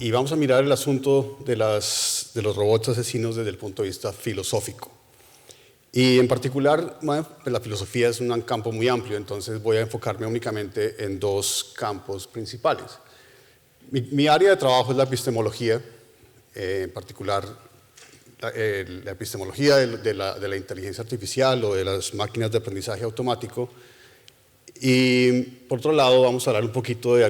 y vamos a mirar el asunto de los robots asesinos desde el punto de vista filosófico. Y en particular, la filosofía es un campo muy amplio, entonces voy a enfocarme únicamente en dos campos principales. Mi área de trabajo es la epistemología, en particular la epistemología de la inteligencia artificial o de las máquinas de aprendizaje automático. Y por otro lado vamos a hablar un poquito de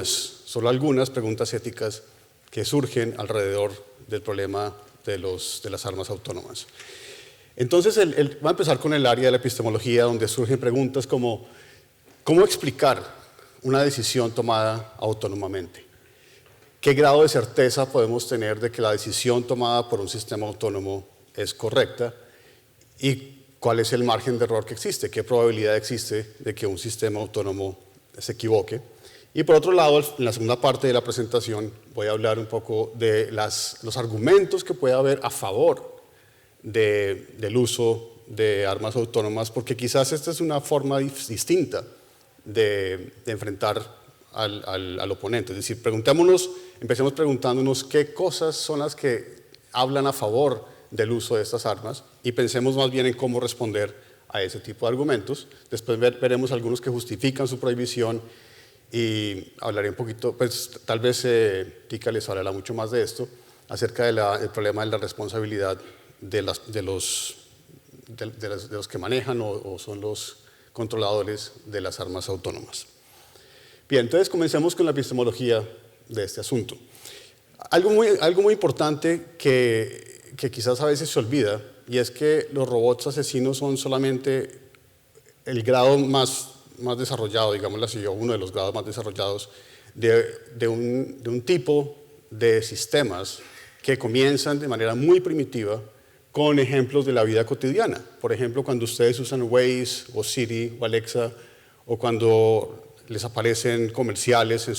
solo algunas preguntas éticas que surgen alrededor del problema de las armas autónomas. Entonces voy a empezar con el área de la epistemología, donde surgen preguntas como ¿cómo explicar una decisión tomada autónomamente? ¿Qué grado de certeza podemos tener de que la decisión tomada por un sistema autónomo es correcta? ¿Y cuál es el margen de error que existe? ¿Qué probabilidad existe de que un sistema autónomo se equivoque? Y por otro lado, en la segunda parte de la presentación voy a hablar un poco de los argumentos que puede haber a favor del uso de armas autónomas, porque quizás esta es una forma distinta de enfrentar al oponente. Es decir, empecemos preguntándonos qué cosas son las que hablan a favor del uso de estas armas y pensemos más bien en cómo responder a ese tipo de argumentos. Después veremos algunos que justifican su prohibición y hablaré un poquito, pues tal vez Tika les hablará mucho más de esto, acerca del problema de la responsabilidad de los que manejan o son los controladores de las armas autónomas. Bien, entonces comencemos con la epistemología de este asunto. Algo muy importante que quizás a veces se olvida, y es que los robots asesinos son solamente el grado más desarrollado, digámoslo así, o uno de los grados más desarrollados de un tipo de sistemas que comienzan de manera muy primitiva con ejemplos de la vida cotidiana. Por ejemplo, cuando ustedes usan Waze o Siri o Alexa, o cuando les aparecen comerciales en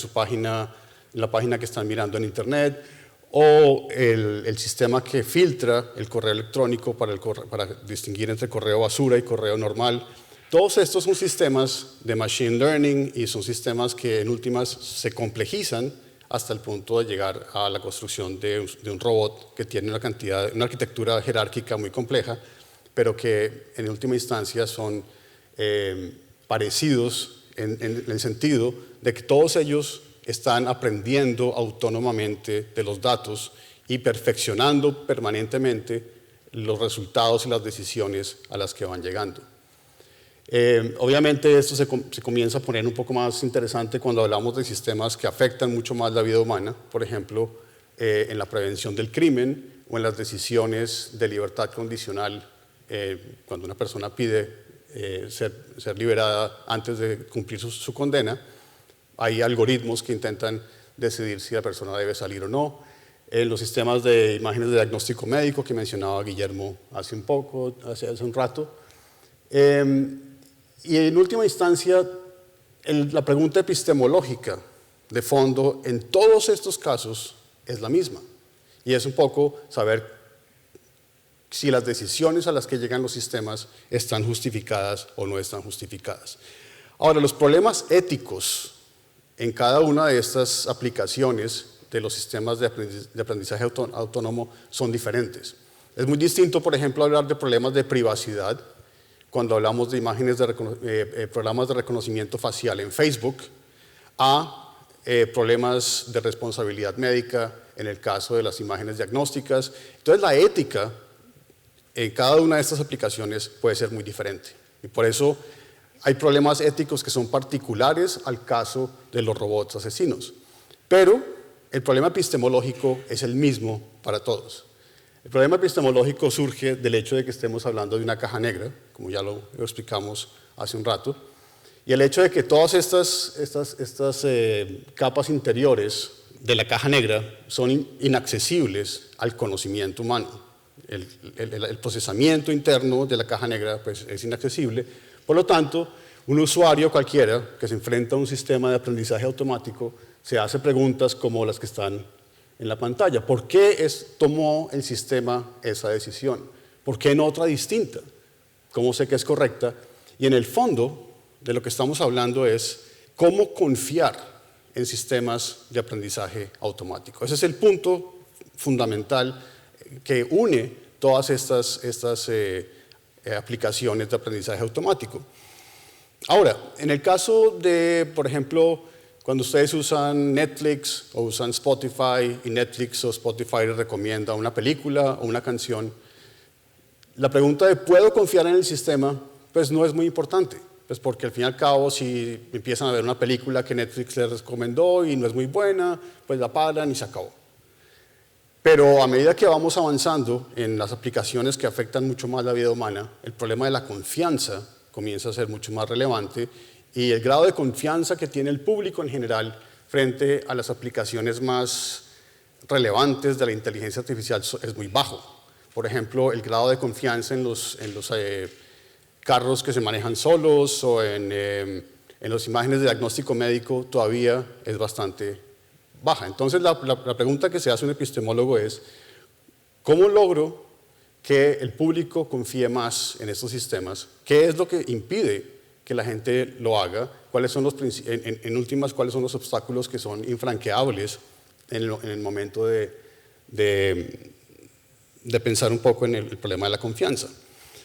la página que están mirando en Internet, o el sistema que filtra el correo electrónico para distinguir entre correo basura y correo normal. Todos estos son sistemas de machine learning y son sistemas que en últimas se complejizan hasta el punto de llegar a la construcción de un robot que tiene una arquitectura jerárquica muy compleja, pero que en última instancia son parecidos en el sentido de que todos ellos están aprendiendo autónomamente de los datos y perfeccionando permanentemente los resultados y las decisiones a las que van llegando. Obviamente esto se comienza a poner un poco más interesante cuando hablamos de sistemas que afectan mucho más la vida humana, por ejemplo, en la prevención del crimen o en las decisiones de libertad condicional, cuando una persona pide ser liberada antes de cumplir su condena. Hay algoritmos que intentan decidir si la persona debe salir o no. En los sistemas de imágenes de diagnóstico médico que mencionaba Guillermo hace un rato. Y en última instancia, la pregunta epistemológica de fondo en todos estos casos es la misma. Y es un poco saber si las decisiones a las que llegan los sistemas están justificadas o no están justificadas. Ahora, los problemas éticos en cada una de estas aplicaciones de los sistemas de aprendizaje autónomo son diferentes. Es muy distinto, por ejemplo, hablar de problemas de privacidad cuando hablamos de programas de reconocimiento facial en Facebook, a problemas de responsabilidad médica en el caso de las imágenes diagnósticas. Entonces, la ética en cada una de estas aplicaciones puede ser muy diferente. Y por eso hay problemas éticos que son particulares al caso de los robots asesinos. Pero el problema epistemológico es el mismo para todos. El problema epistemológico surge del hecho de que estemos hablando de una caja negra, como ya lo explicamos hace un rato, y el hecho de que todas estas capas interiores de la caja negra son inaccesibles al conocimiento humano. El procesamiento interno de la caja negra pues, es inaccesible. Por lo tanto, un usuario cualquiera que se enfrenta a un sistema de aprendizaje automático se hace preguntas como las que están en la pantalla. ¿Por qué tomó el sistema esa decisión? ¿Por qué no otra distinta? ¿Cómo sé que es correcta? Y en el fondo de lo que estamos hablando es cómo confiar en sistemas de aprendizaje automático. Ese es el punto fundamental que une todas estas aplicaciones de aprendizaje automático. Ahora, en el caso de, por ejemplo, cuando ustedes usan Netflix o usan Spotify y Netflix o Spotify les recomienda una película o una canción, la pregunta de ¿puedo confiar en el sistema? Pues no es muy importante, pues porque al fin y al cabo si empiezan a ver una película que Netflix les recomendó y no es muy buena, pues la paran y se acabó. Pero a medida que vamos avanzando en las aplicaciones que afectan mucho más la vida humana, el problema de la confianza comienza a ser mucho más relevante y el grado de confianza que tiene el público en general frente a las aplicaciones más relevantes de la inteligencia artificial es muy bajo. Por ejemplo, el grado de confianza en los carros que se manejan solos o en las imágenes de diagnóstico médico todavía es bastante baja. Entonces, la pregunta que se hace un epistemólogo es, ¿cómo logro que el público confíe más en estos sistemas? ¿Qué es lo que impide que la gente lo haga? ¿Cuáles son en últimas, cuáles son los obstáculos que son infranqueables en el momento de pensar un poco en el problema de la confianza?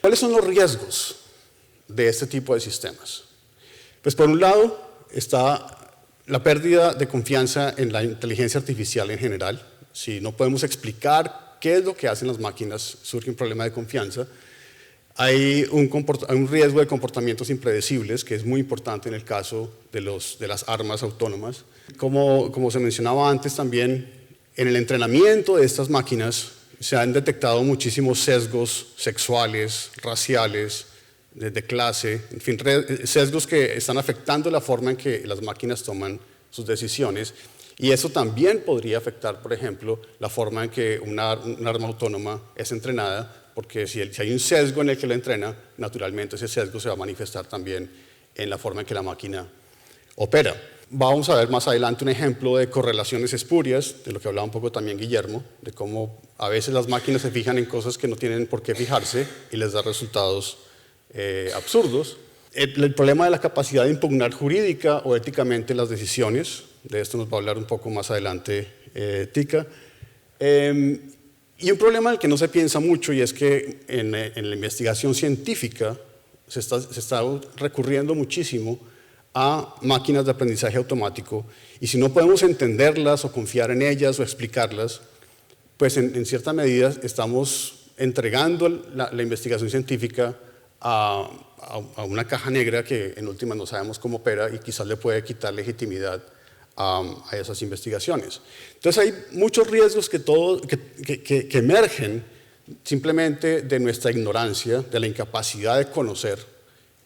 ¿Cuáles son los riesgos de este tipo de sistemas? Pues por un lado está la pérdida de confianza en la inteligencia artificial en general. Si no podemos explicar qué es lo que hacen las máquinas, surge un problema de confianza. Hay un riesgo de comportamientos impredecibles, que es muy importante en el caso de las armas autónomas. Como se mencionaba antes también, en el entrenamiento de estas máquinas se han detectado muchísimos sesgos sexuales, raciales, de clase, en fin, sesgos que están afectando la forma en que las máquinas toman sus decisiones. Y eso también podría afectar, por ejemplo, la forma en que un arma autónoma es entrenada, porque si hay un sesgo en el que la entrena, naturalmente ese sesgo se va a manifestar también en la forma en que la máquina opera. Vamos a ver más adelante un ejemplo de correlaciones espurias, de lo que hablaba un poco también Guillermo, de cómo a veces las máquinas se fijan en cosas que no tienen por qué fijarse y les da resultados absurdos. El problema de la capacidad de impugnar jurídica o éticamente las decisiones, de esto nos va a hablar un poco más adelante Tika. Y un problema del que no se piensa mucho, y es que en la investigación científica se está recurriendo muchísimo a máquinas de aprendizaje automático, y si no podemos entenderlas o confiar en ellas o explicarlas, pues en cierta medida estamos entregando la investigación científica a una caja negra que en última no sabemos cómo opera y quizás le puede quitar legitimidad a esas investigaciones. Entonces hay muchos riesgos que emergen simplemente de nuestra ignorancia, de la incapacidad de conocer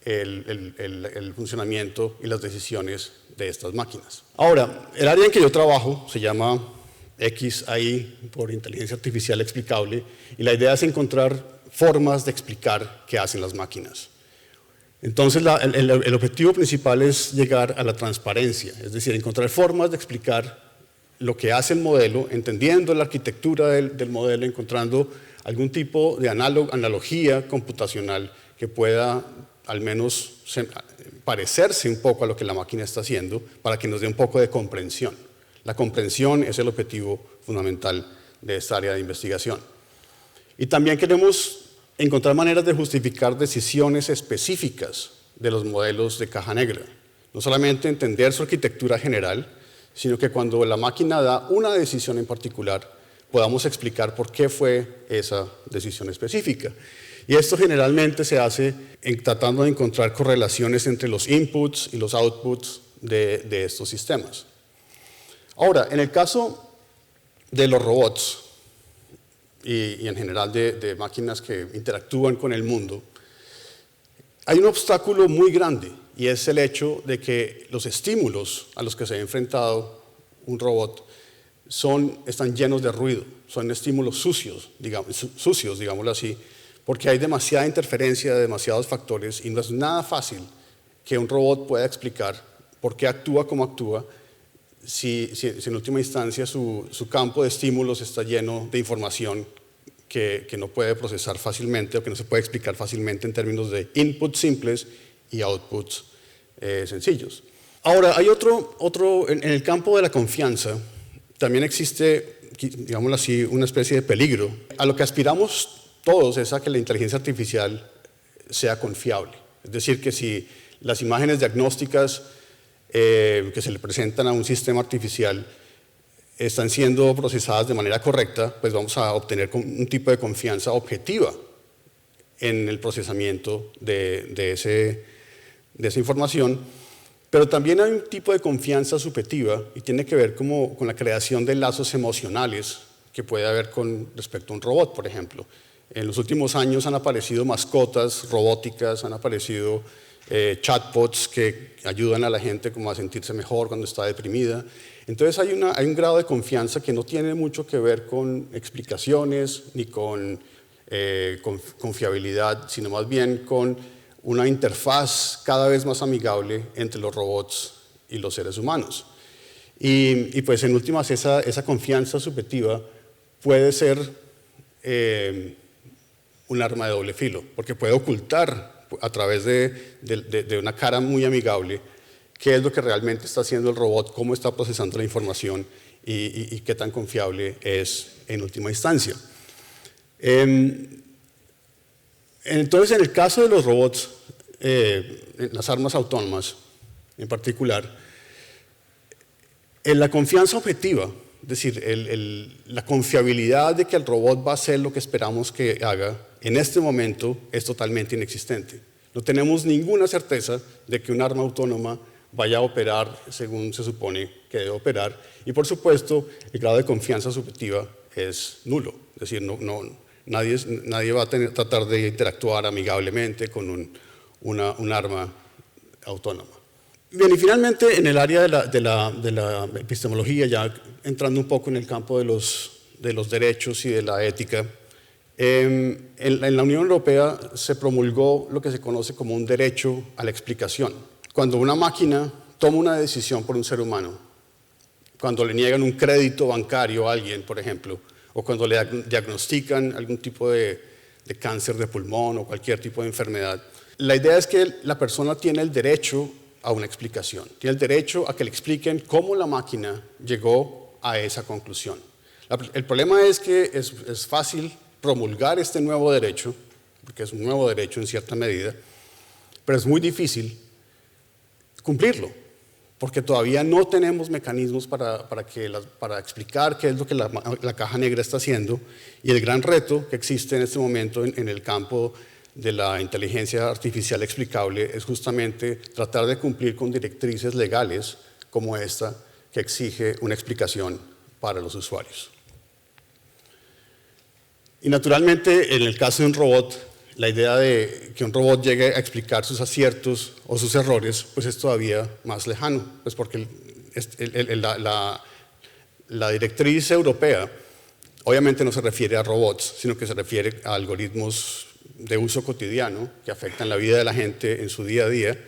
el funcionamiento y las decisiones de estas máquinas. Ahora, el área en que yo trabajo se llama XAI, por Inteligencia Artificial Explicable, y la idea es encontrar formas de explicar qué hacen las máquinas. Entonces, el objetivo principal es llegar a la transparencia, es decir, encontrar formas de explicar lo que hace el modelo, entendiendo la arquitectura del modelo, encontrando algún tipo de analogía computacional que pueda al menos parecerse un poco a lo que la máquina está haciendo, para que nos dé un poco de comprensión. La comprensión es el objetivo fundamental de esta área de investigación. Y también queremos encontrar maneras de justificar decisiones específicas de los modelos de caja negra. No solamente entender su arquitectura general, sino que cuando la máquina da una decisión en particular, podamos explicar por qué fue esa decisión específica. Y esto generalmente se hace tratando de encontrar correlaciones entre los inputs y los outputs de estos sistemas. Ahora, en el caso de los robots, y en general de máquinas que interactúan con el mundo, hay un obstáculo muy grande, y es el hecho de que los estímulos a los que se ha enfrentado un robot están llenos de ruido, son estímulos sucios, digámoslo así, porque hay demasiada interferencia de demasiados factores y no es nada fácil que un robot pueda explicar por qué actúa como actúa si en última instancia su campo de estímulos está lleno de información que no puede procesar fácilmente o que no se puede explicar fácilmente en términos de inputs simples y outputs sencillos. Ahora, hay en el campo de la confianza, también existe, digámoslo así, una especie de peligro. A lo que aspiramos todos es a que la inteligencia artificial sea confiable. Es decir, que si las imágenes diagnósticas que se le presentan a un sistema artificial están siendo procesadas de manera correcta, pues vamos a obtener un tipo de confianza objetiva en el procesamiento de esa información. Pero también hay un tipo de confianza subjetiva y tiene que ver con la creación de lazos emocionales que puede haber con respecto a un robot, por ejemplo. En los últimos años han aparecido mascotas robóticas, han aparecido chatbots que ayudan a la gente como a sentirse mejor cuando está deprimida. Entonces hay un grado de confianza que no tiene mucho que ver con explicaciones ni con fiabilidad, sino más bien con una interfaz cada vez más amigable entre los robots y los seres humanos. Y pues en últimas esa confianza subjetiva puede ser un arma de doble filo, porque puede ocultar a través de una cara muy amigable qué es lo que realmente está haciendo el robot, cómo está procesando la información y qué tan confiable es en última instancia. Entonces, en el caso de los robots, en las armas autónomas en particular, en la confianza objetiva, es decir, la confiabilidad de que el robot va a hacer lo que esperamos que haga, en este momento es totalmente inexistente. No tenemos ninguna certeza de que un arma autónoma vaya a operar según se supone que debe operar, y por supuesto el grado de confianza subjetiva es nulo, es decir, nadie va a tratar de interactuar amigablemente con un arma autónoma. Bien, y finalmente en el área de la epistemología, ya entrando un poco en el campo de los derechos y de la ética, en la Unión Europea se promulgó lo que se conoce como un derecho a la explicación. Cuando una máquina toma una decisión por un ser humano, cuando le niegan un crédito bancario a alguien, por ejemplo, o cuando le diagnostican algún tipo de cáncer de pulmón o cualquier tipo de enfermedad, la idea es que la persona tiene el derecho a una explicación, tiene el derecho a que le expliquen cómo la máquina llegó a esa conclusión. El problema es que es fácil promulgar este nuevo derecho, porque es un nuevo derecho en cierta medida, pero es muy difícil cumplirlo, porque todavía no tenemos mecanismos para explicar qué es lo que la caja negra está haciendo, y el gran reto que existe en este momento en el campo de la inteligencia artificial explicable es justamente tratar de cumplir con directrices legales como esta que exige una explicación para los usuarios. Y naturalmente, en el caso de un robot, la idea de que un robot llegue a explicar sus aciertos o sus errores, pues es todavía más lejano, pues porque la directriz europea obviamente no se refiere a robots, sino que se refiere a algoritmos de uso cotidiano que afectan la vida de la gente en su día a día.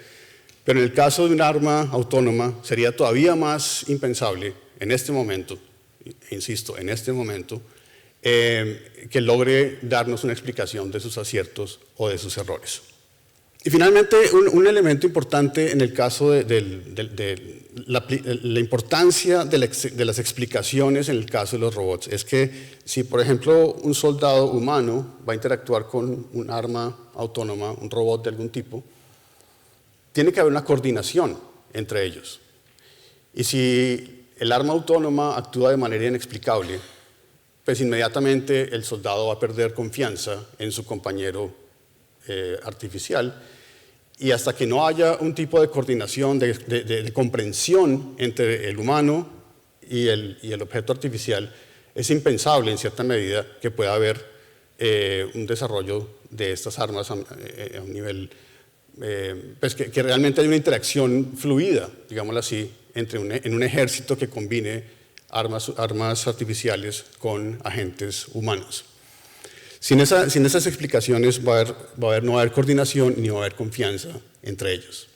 Pero en el caso de un arma autónoma sería todavía más impensable en este momento, insisto, en este momento, que logre darnos una explicación de sus aciertos o de sus errores. Y finalmente, un elemento importante en el caso de la importancia de las explicaciones en el caso de los robots es que si, por ejemplo, un soldado humano va a interactuar con un arma autónoma, un robot de algún tipo, tiene que haber una coordinación entre ellos. Y si el arma autónoma actúa de manera inexplicable, pues inmediatamente el soldado va a perder confianza en su compañero artificial, y hasta que no haya un tipo de coordinación, de comprensión entre el humano y el objeto artificial, es impensable en cierta medida que pueda haber un desarrollo de estas armas a un nivel, pues que realmente hay una interacción fluida, digámoslo así, en un ejército que combine armas artificiales con agentes humanos. Sin esas explicaciones no va a haber coordinación ni va a haber confianza entre ellos.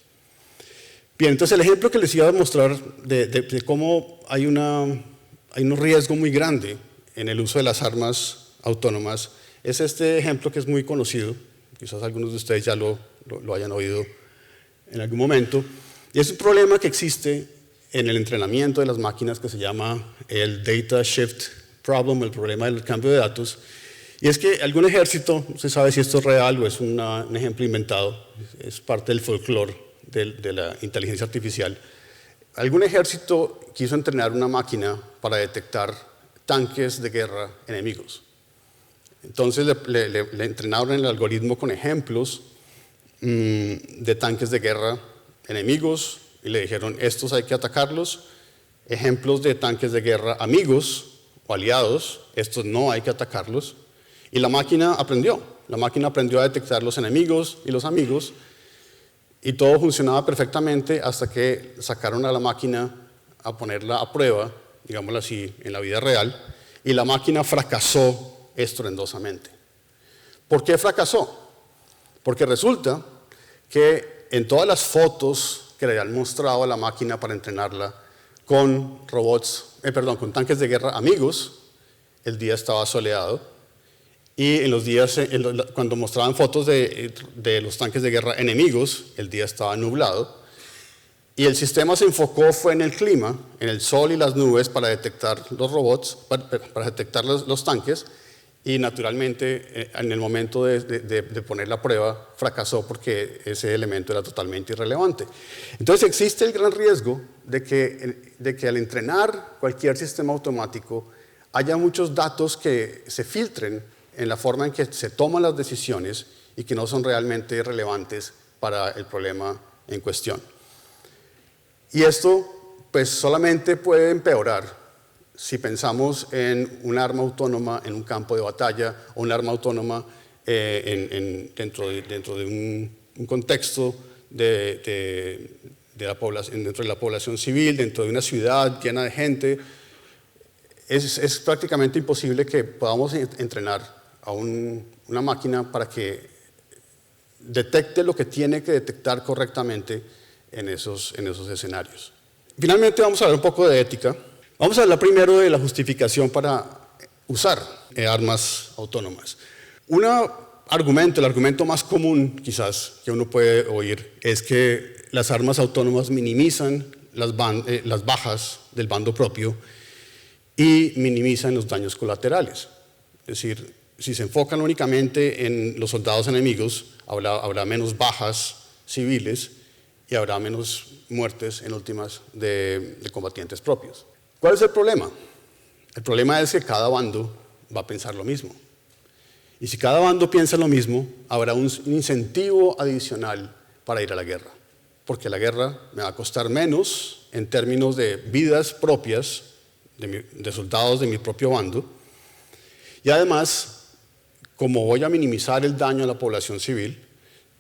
Bien, entonces el ejemplo que les iba a mostrar de cómo hay un riesgo muy grande en el uso de las armas autónomas es este ejemplo que es muy conocido, quizás algunos de ustedes ya lo hayan oído en algún momento, Y es un problema que existe en el entrenamiento de las máquinas que se llama el Data Shift Problem, el problema del cambio de datos. Y es que algún ejército, no se sabe si esto es real o es un ejemplo inventado, es parte del folclore de la inteligencia artificial. Algún ejército quiso entrenar una máquina para detectar tanques de guerra enemigos. Entonces le entrenaron el algoritmo con ejemplos de tanques de guerra enemigos y le dijeron, estos hay que atacarlos. Ejemplos de tanques de guerra amigos o aliados, estos no hay que atacarlos. Y la máquina aprendió a detectar los enemigos y los amigos, y todo funcionaba perfectamente hasta que sacaron a la máquina a ponerla a prueba, digámoslo así, en la vida real, y la máquina fracasó estruendosamente. ¿Por qué fracasó? Porque resulta que en todas las fotos que le han mostrado a la máquina para entrenarla con con tanques de guerra amigos, el día estaba soleado. Y en los días, cuando mostraban fotos de los tanques de guerra enemigos, el día estaba nublado. Y el sistema se enfocó fue en el clima, en el sol y las nubes para detectar los robots, para detectar los tanques. Y naturalmente, en el momento de poner la prueba, fracasó porque ese elemento era totalmente irrelevante. Entonces existe el gran riesgo de que al entrenar cualquier sistema automático haya muchos datos que se filtren en la forma en que se toman las decisiones y que no son realmente relevantes para el problema en cuestión. Y esto pues solamente puede empeorar si pensamos en un arma autónoma en un campo de batalla o un arma autónoma dentro de un contexto dentro de la población civil, dentro de una ciudad llena de gente. Es prácticamente imposible que podamos entrenar a una máquina para que detecte lo que tiene que detectar correctamente en esos escenarios. Finalmente vamos a hablar un poco de ética. Vamos a hablar primero de la justificación para usar armas autónomas. El argumento más común quizás que uno puede oír es que las armas autónomas minimizan las bajas del bando propio y minimizan los daños colaterales. Es decir, si se enfocan únicamente en los soldados enemigos, habrá menos bajas civiles y habrá menos muertes en últimas de combatientes propios. ¿Cuál es el problema? El problema es que cada bando va a pensar lo mismo. Y si cada bando piensa lo mismo, habrá un incentivo adicional para ir a la guerra. Porque la guerra me va a costar menos en términos de vidas propias de soldados de mi propio bando. Y además, como voy a minimizar el daño a la población civil,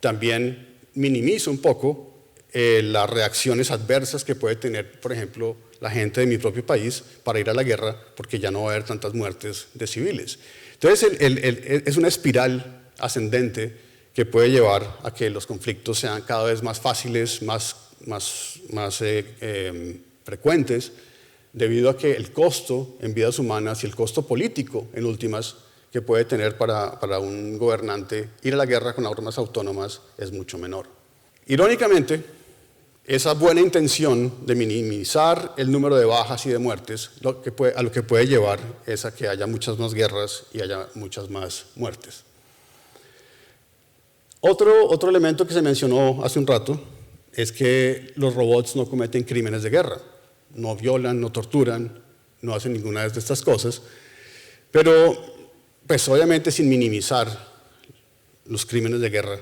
también minimizo un poco las reacciones adversas que puede tener, por ejemplo, la gente de mi propio país para ir a la guerra, porque ya no va a haber tantas muertes de civiles. Entonces, es una espiral ascendente que puede llevar a que los conflictos sean cada vez más fáciles, más frecuentes, debido a que el costo en vidas humanas y el costo político, en últimas, que puede tener para un gobernante ir a la guerra con armas autónomas es mucho menor. Irónicamente, esa buena intención de minimizar el número de bajas y de muertes a lo que puede llevar es a que haya muchas más guerras y haya muchas más muertes. Otro elemento que se mencionó hace un rato es que los robots no cometen crímenes de guerra, no violan, no torturan, no hacen ninguna de estas cosas, pero pues obviamente sin minimizar los crímenes de guerra.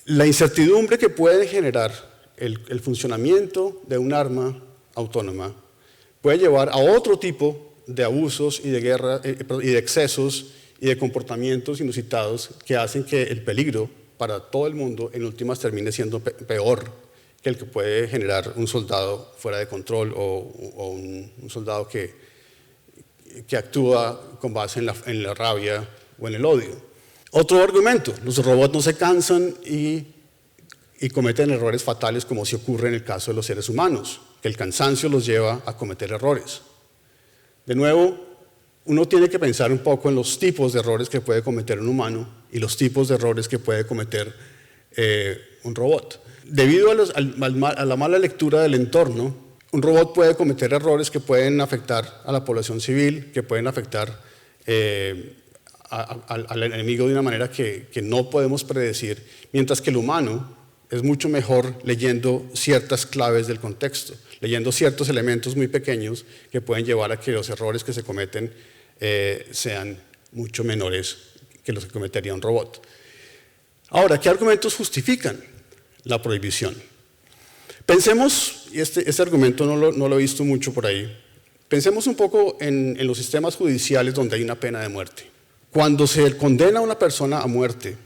La incertidumbre que puede generar el funcionamiento de un arma autónoma puede llevar a otro tipo de abusos y de guerra y de excesos y de comportamientos inusitados que hacen que el peligro para todo el mundo en últimas termine siendo peor que el que puede generar un soldado fuera de control o un soldado que actúa con base en la rabia o en el odio. Otro argumento, los robots no se cansan y cometen errores fatales como si ocurre en el caso de los seres humanos, que el cansancio los lleva a cometer errores. De nuevo, uno tiene que pensar un poco en los tipos de errores que puede cometer un humano y los tipos de errores que puede cometer un robot. Debido a la mala lectura del entorno, un robot puede cometer errores que pueden afectar a la población civil, que pueden afectar al enemigo de una manera que no podemos predecir, mientras que el humano es mucho mejor leyendo ciertas claves del contexto, leyendo ciertos elementos muy pequeños que pueden llevar a que los errores que se cometen sean mucho menores que los que cometería un robot. Ahora, ¿qué argumentos justifican la prohibición? Pensemos, y este argumento no lo he visto mucho por ahí, pensemos un poco en los sistemas judiciales donde hay una pena de muerte. Cuando se condena a una persona a muerte,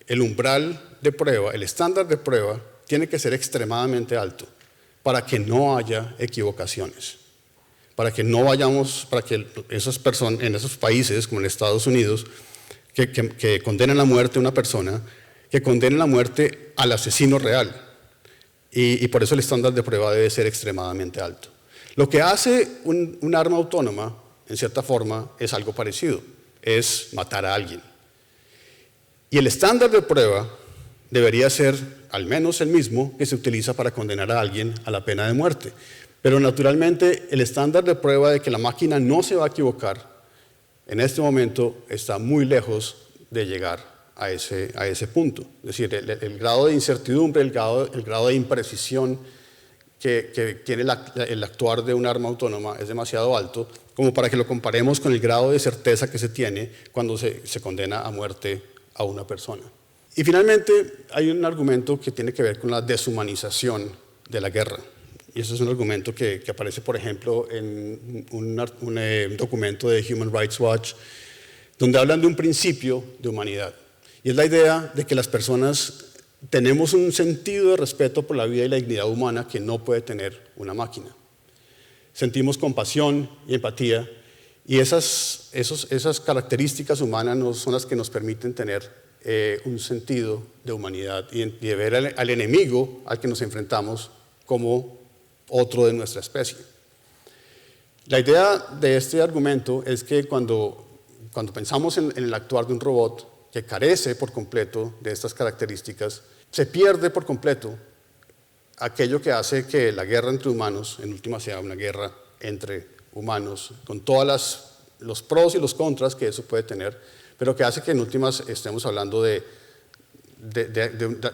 el umbral de prueba, el estándar de prueba, tiene que ser extremadamente alto para que no haya equivocaciones, para que no vayamos, para que esas personas en esos países, como en Estados Unidos, que condenan a muerte a una persona, que condenen a muerte al asesino real. Y por eso el estándar de prueba debe ser extremadamente alto. Lo que hace un arma autónoma, en cierta forma, es algo parecido, es matar a alguien. Y el estándar de prueba debería ser al menos el mismo que se utiliza para condenar a alguien a la pena de muerte. Pero naturalmente el estándar de prueba de que la máquina no se va a equivocar en este momento está muy lejos de llegar a ese punto. Es decir, el grado de incertidumbre, el grado de imprecisión que tiene el actuar de un arma autónoma es demasiado alto como para que lo comparemos con el grado de certeza que se tiene cuando se condena a muerte a una persona. Y finalmente hay un argumento que tiene que ver con la deshumanización de la guerra. Y ese es un argumento que aparece, por ejemplo, en un documento de Human Rights Watch, donde hablan de un principio de humanidad. Y es la idea de que las personas tenemos un sentido de respeto por la vida y la dignidad humana que no puede tener una máquina. Sentimos compasión y empatía, y esas características humanas son las que nos permiten tener un sentido de humanidad y de ver al enemigo al que nos enfrentamos como otro de nuestra especie. La idea de este argumento es que cuando pensamos en el actuar de un robot que carece por completo de estas características, se pierde por completo aquello que hace que la guerra entre humanos, en última, sea una guerra entre humanos, con todos los pros y los contras que eso puede tener, pero que hace que en últimas estemos hablando de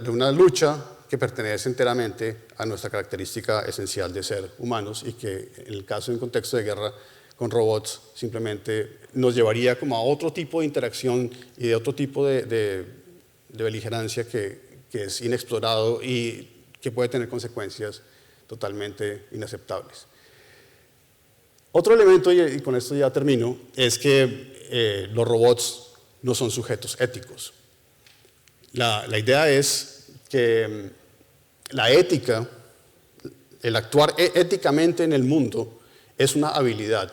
una lucha que pertenece enteramente a nuestra característica esencial de ser humanos y que en el caso de un contexto de guerra con robots simplemente nos llevaría como a otro tipo de interacción y de otro tipo de beligerancia que es inexplorado y que puede tener consecuencias totalmente inaceptables. Otro elemento, y con esto ya termino, es que los robots no son sujetos éticos. La idea es que la ética, el actuar éticamente en el mundo, es una habilidad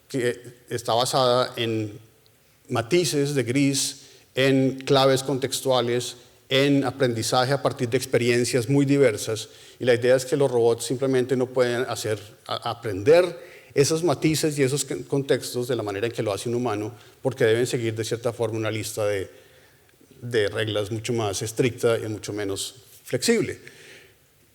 que está basada en matices de gris, en claves contextuales, en aprendizaje a partir de experiencias muy diversas, y la idea es que los robots simplemente no pueden aprender esos matices y esos contextos de la manera en que lo hace un humano, porque deben seguir de cierta forma una lista de reglas mucho más estricta y mucho menos flexible.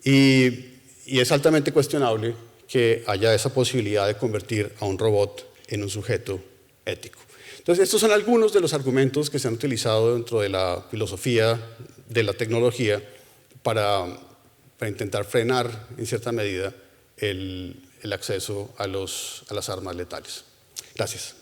Y es altamente cuestionable que haya esa posibilidad de convertir a un robot en un sujeto ético. Entonces, estos son algunos de los argumentos que se han utilizado dentro de la filosofía de la tecnología para intentar frenar, en cierta medida, el acceso a las armas letales. Gracias.